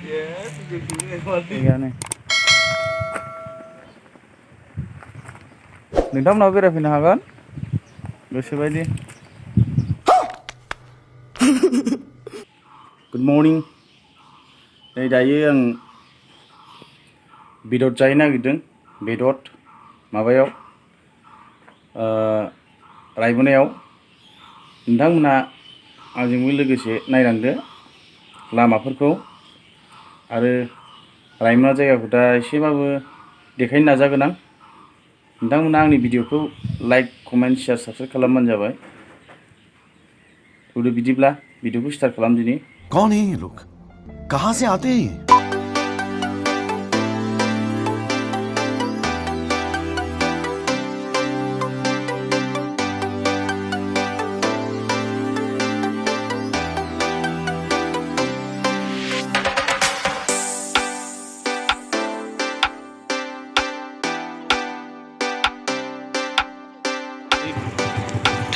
जायगायानो नोंथांमोनहाबो बेरायफैनो हागोन गोसोबायदि गुड मर्निं नै दायो आं बेदर जाहैनो नागिरदों बेदर माबायाव रायमनायाव नोंथांमोना आंजोंबो लोगोसे नायलांदो लामाफोरखौ आरो रायमना जायगाखौ दा एसेबाबो देखायनो नाजागोन आं नोंथांमोना आंनि भिडिअखौ लाइक कमेन्ट शेयार साबस्क्राइब खालामबानो जाबाय थौदो बिदिब्ला भिडिअखौ स्टार्ट खालामदिनि कौन है ये लोग कहां से आते हैं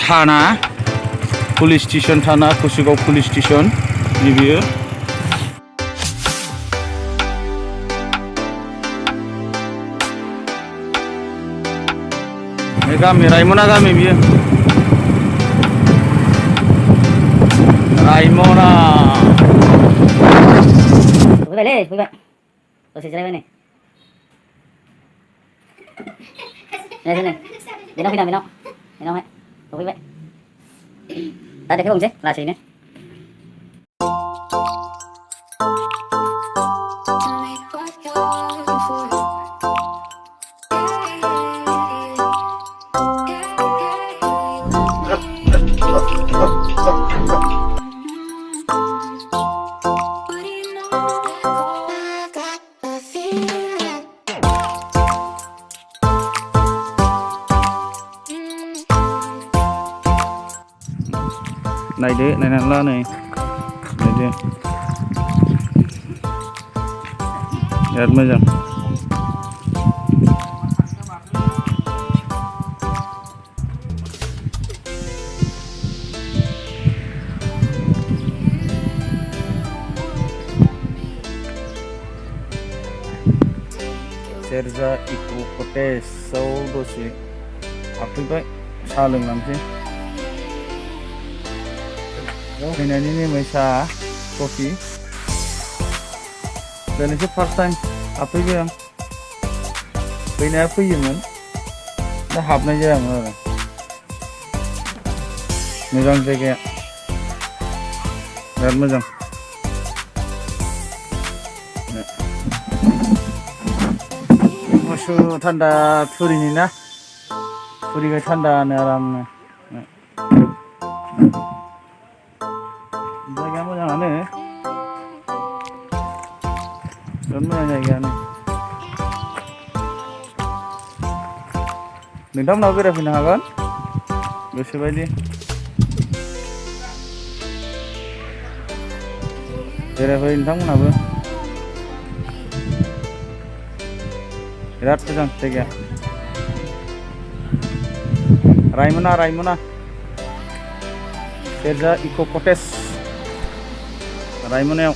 थाना पुलिस स्टेशन थाना कुसुगाव पुलिस स्टेशन बियो गामि रायमना गामि बियो रायमना hwibai hwibai dose jiरायबाय नै नै बेनाव बेनावहाय सफैबाय दा देखायबावनोसै लासैनो नायदो नायनानै ला नै नायदो बिराद मोजां सेरजा इको कटेजआव दसे हाबफैबाय साहा लोंलांसै फैनायनि नेमै साहा कफि दिनैसो फार्स्ट टाइम हाबफैबाय आं फैनाया फैयोमोन दा हाबनाय जायामोन आरो मोजां जायगाया बिराद मोजां गुसु थान्दा थुरिनि ना थुरिखाय थान्दानो आरामनो जायगाया मोजाङानो बिराद मोजां जायगायानो नोंथांमोनाबो बेरायफैनो हागोन गोसोबायदि बेरायफै नोंथांमोनाबो बिराद मोजां जायगाया रायमना सेरजा इको कटेज रायमनायाव